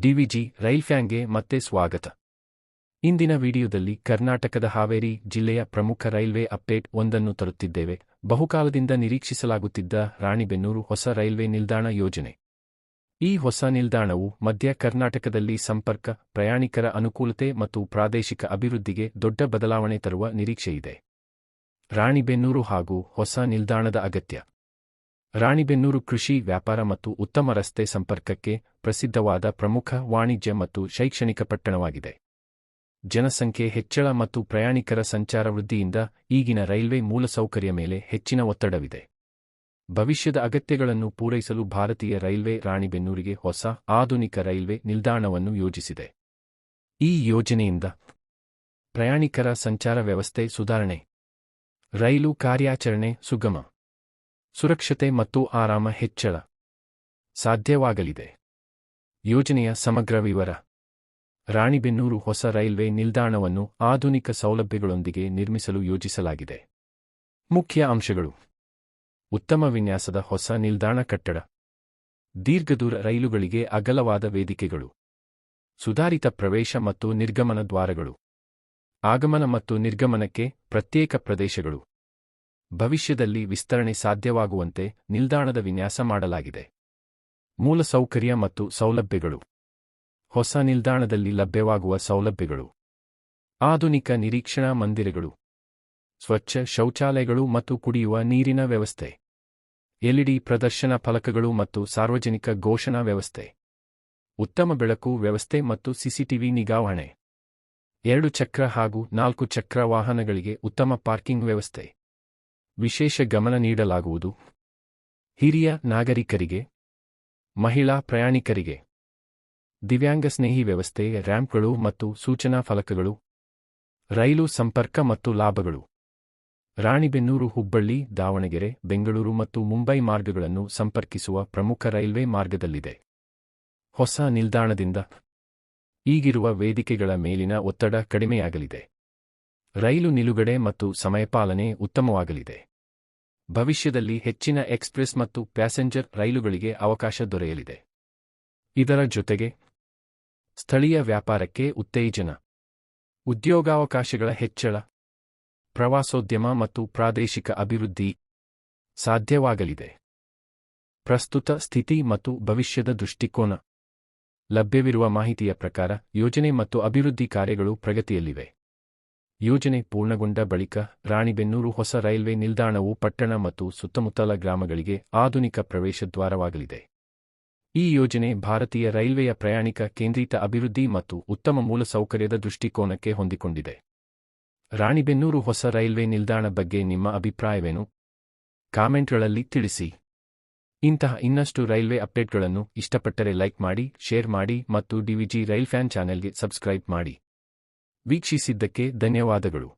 ಡಿವಿಜಿ ರೈಲ್ಫ್ಯಾನ್ಗೆ ಮತ್ತೆ ಸ್ವಾಗತ. ಇಂದಿನ ವಿಡಿಯೋದಲ್ಲಿ ಕರ್ನಾಟಕದ ಹಾವೇರಿ ಜಿಲ್ಲೆಯ ಪ್ರಮುಖ ರೈಲ್ವೆ ಅಪ್ಡೇಟ್ ಒಂದನ್ನು ತರುತ್ತಿದ್ದೇವೆ. ಬಹುಕಾಲದಿಂದ ನಿರೀಕ್ಷಿಸಲಾಗುತ್ತಿದ್ದ ರಾಣಿಬೆನ್ನೂರು ಹೊಸ ರೈಲ್ವೆ ನಿಲ್ದಾಣ ಯೋಜನೆ. ಈ ಹೊಸ ನಿಲ್ದಾಣವು ಮಧ್ಯ ಕರ್ನಾಟಕದಲ್ಲಿ ಸಂಪರ್ಕ, ಪ್ರಯಾಣಿಕರ ಅನುಕೂಲತೆ ಮತ್ತು ಪ್ರಾದೇಶಿಕ ಅಭಿವೃದ್ಧಿಗೆ ದೊಡ್ಡ ಬದಲಾವಣೆ ತರುವ ನಿರೀಕ್ಷೆಯಿದೆ. ರಾಣಿಬೆನ್ನೂರು ಹಾಗೂ ಹೊಸ ನಿಲ್ದಾಣದ ಅಗತ್ಯ. ರಾಣಿಬೆನ್ನೂರು ಕೃಷಿ, ವ್ಯಾಪಾರ ಮತ್ತು ಉತ್ತಮ ರಸ್ತೆ ಸಂಪರ್ಕಕ್ಕೆ ಪ್ರಸಿದ್ಧವಾದ ಪ್ರಮುಖ ವಾಣಿಜ್ಯ ಮತ್ತು ಶೈಕ್ಷಣಿಕ ಪಟ್ಟಣವಾಗಿದೆ. ಜನಸಂಖ್ಯೆ ಹೆಚ್ಚಳ ಮತ್ತು ಪ್ರಯಾಣಿಕರ ಸಂಚಾರ ವೃದ್ಧಿಯಿಂದ ಈಗಿನ ರೈಲ್ವೆ ಮೂಲಸೌಕರ್ಯ ಮೇಲೆ ಹೆಚ್ಚಿನ ಒತ್ತಡವಿದೆ. ಭವಿಷ್ಯದ ಅಗತ್ಯಗಳನ್ನು ಪೂರೈಸಲು ಭಾರತೀಯ ರೈಲ್ವೆ ರಾಣಿಬೆನ್ನೂರಿಗೆ ಹೊಸ ಆಧುನಿಕ ರೈಲ್ವೆ ನಿಲ್ದಾಣವನ್ನು ಯೋಜಿಸಿದೆ. ಈ ಯೋಜನೆಯಿಂದ ಪ್ರಯಾಣಿಕರ ಸಂಚಾರ ವ್ಯವಸ್ಥೆ ಸುಧಾರಣೆ, ರೈಲು ಕಾರ್ಯಾಚರಣೆ ಸುಗಮ, ಸುರಕ್ಷತೆ ಮತ್ತು ಆರಾಮ ಹೆಚ್ಚಳ ಸಾಧ್ಯವಾಗಲಿದೆ. ಯೋಜನೆಯ ಸಮಗ್ರ ವಿವರ. ರಾಣಿಬೆನ್ನೂರು ಹೊಸ ರೈಲ್ವೆ ನಿಲ್ದಾಣವನ್ನು ಆಧುನಿಕ ಸೌಲಭ್ಯಗಳೊಂದಿಗೆ ನಿರ್ಮಿಸಲು ಯೋಜಿಸಲಾಗಿದೆ. ಮುಖ್ಯ ಅಂಶಗಳು: ಉತ್ತಮ ವಿನ್ಯಾಸದ ಹೊಸ ನಿಲ್ದಾಣ ಕಟ್ಟಡ, ದೀರ್ಘದೂರ ರೈಲುಗಳಿಗೆ ಅಗಲವಾದ ವೇದಿಕೆಗಳು, ಸುಧಾರಿತ ಪ್ರವೇಶ ಮತ್ತು ನಿರ್ಗಮನ ದ್ವಾರಗಳು, ಆಗಮನ ಮತ್ತು ನಿರ್ಗಮನಕ್ಕೆ ಪ್ರತ್ಯೇಕ ಪ್ರದೇಶಗಳು. ಭವಿಷ್ಯದಲ್ಲಿ ವಿಸ್ತರಣೆ ಸಾಧ್ಯವಾಗುವಂತೆ ನಿಲ್ದಾಣದ ವಿನ್ಯಾಸ ಮಾಡಲಾಗಿದೆ. ಮೂಲಸೌಕರ್ಯ ಮತ್ತು ಸೌಲಭ್ಯಗಳು. ಹೊಸ ನಿಲ್ದಾಣದಲ್ಲಿ ಲಭ್ಯವಾಗುವ ಸೌಲಭ್ಯಗಳು: ಆಧುನಿಕ ನಿರೀಕ್ಷಣಾ ಮಂದಿರಗಳು, ಸ್ವಚ್ಛ ಶೌಚಾಲಯಗಳು ಮತ್ತು ಕುಡಿಯುವ ನೀರಿನ ವ್ಯವಸ್ಥೆ, ಎಲ್ಇಡಿ ಪ್ರದರ್ಶನ ಫಲಕಗಳು ಮತ್ತು ಸಾರ್ವಜನಿಕ ಘೋಷಣಾ ವ್ಯವಸ್ಥೆ, ಉತ್ತಮ ಬೆಳಕು ವ್ಯವಸ್ಥೆ ಮತ್ತು ಸಿಸಿಟಿವಿ ನಿಗಾವಣೆ, 2 ಚಕ್ರ ಹಾಗೂ 4 ಚಕ್ರ ವಾಹನಗಳಿಗೆ ಉತ್ತಮ ಪಾರ್ಕಿಂಗ್ ವ್ಯವಸ್ಥೆ. ವಿಶೇಷ ಗಮನ ನೀಡಲಾಗುವುದು ಹಿರಿಯ ನಾಗರಿಕರಿಗೆ, ಮಹಿಳಾ ಪ್ರಯಾಣಿಕರಿಗೆ, ದಿವ್ಯಾಂಗ ಸ್ನೇಹಿ ವ್ಯವಸ್ಥೆ, ರ್ಯಾಂಪ್ಗಳು ಮತ್ತು ಸೂಚನಾ ಫಲಕಗಳು. ರೈಲು ಸಂಪರ್ಕ ಮತ್ತು ಲಾಭಗಳು. ರಾಣಿಬೆನ್ನೂರು ಹುಬ್ಬಳ್ಳಿ, ದಾವಣಗೆರೆ, ಬೆಂಗಳೂರು ಮತ್ತು ಮುಂಬೈ ಮಾರ್ಗಗಳನ್ನು ಸಂಪರ್ಕಿಸುವ ಪ್ರಮುಖ ರೈಲ್ವೆ ಮಾರ್ಗದಲ್ಲಿದೆ. ಹೊಸ ನಿಲ್ದಾಣದಿಂದ ಈಗಿರುವ ವೇದಿಕೆಗಳ ಮೇಲಿನ ಒತ್ತಡ ಕಡಿಮೆಯಾಗಲಿದೆ. ರೈಲು ನಿಲುಗಡೆ ಮತ್ತು ಸಮಯಪಾಲನೆ ಉತ್ತಮವಾಗಲಿದೆ. ಭವಿಷ್ಯದಲ್ಲಿ ಹೆಚ್ಚಿನ ಎಕ್ಸ್‌ಪ್ರೆಸ್ ಮತ್ತು ಪ್ಯಾಸೆಂಜರ್ ರೈಲುಗಳಿಗೆ ಅವಕಾಶ ದೊರೆಯಲಿದೆ. ಇದರ ಜೊತೆಗೆ ಸ್ಥಳೀಯ ವ್ಯಾಪಾರಕ್ಕೆ ಉತ್ತೇಜನ, ಉದ್ಯೋಗಾವಕಾಶಗಳ ಹೆಚ್ಚಳ, ಪ್ರವಾಸೋದ್ಯಮ ಮತ್ತು ಪ್ರಾದೇಶಿಕ ಅಭಿವೃದ್ಧಿ ಸಾಧ್ಯವಾಗಲಿದೆ. ಪ್ರಸ್ತುತ ಸ್ಥಿತಿ ಮತ್ತು ಭವಿಷ್ಯದ ದೃಷ್ಟಿಕೋನ. ಲಭ್ಯವಿರುವ ಮಾಹಿತಿಯ ಪ್ರಕಾರ ಯೋಜನೆ ಮತ್ತು ಅಭಿವೃದ್ಧಿ ಕಾರ್ಯಗಳು ಪ್ರಗತಿಯಲ್ಲಿವೆ. ಯೋಜನೆ ಪೂರ್ಣಗೊಂಡ ಬಳಿಕ ರಾಣಿಬೆನ್ನೂರು ಹೊಸ ರೈಲ್ವೆ ನಿಲ್ದಾಣವು ಪಟ್ಟಣ ಮತ್ತು ಸುತ್ತಮುತ್ತಲ ಗ್ರಾಮಗಳಿಗೆ ಆಧುನಿಕ ಪ್ರವೇಶದ್ವಾರವಾಗಲಿದೆ. ಈ ಯೋಜನೆ ಭಾರತೀಯ ರೈಲ್ವೆಯ ಪ್ರಯಾಣಿಕ ಕೇಂದ್ರಿತ ಅಭಿವೃದ್ಧಿ ಮತ್ತು ಉತ್ತಮ ಮೂಲಸೌಕರ್ಯದ ದೃಷ್ಟಿಕೋನಕ್ಕೆ ಹೊಂದಿಕೊಂಡಿದೆ. ರಾಣಿಬೆನ್ನೂರು ಹೊಸ ರೈಲ್ವೆ ನಿಲ್ದಾಣ ಬಗ್ಗೆ ನಿಮ್ಮ ಅಭಿಪ್ರಾಯವೇನು? ಕಾಮೆಂಟ್ಗಳಲ್ಲಿ ತಿಳಿಸಿ. ಇಂತಹ ಇನ್ನಷ್ಟು ರೈಲ್ವೆ ಅಪ್ಡೇಟ್ಗಳನ್ನು ಇಷ್ಟಪಟ್ಟರೆ ಲೈಕ್ ಮಾಡಿ, ಶೇರ್ ಮಾಡಿ ಮತ್ತು ಡಿವಿಜಿ ರೈಲ್ಫ್ಯಾನ್ ಚಾನೆಲ್ಗೆ ಸಬ್ಸ್ಕ್ರೈಬ್ ಮಾಡಿ. ವೀಕ್ಷಿಸಿದ್ದಕ್ಕೆ ಧನ್ಯವಾದಗಳು.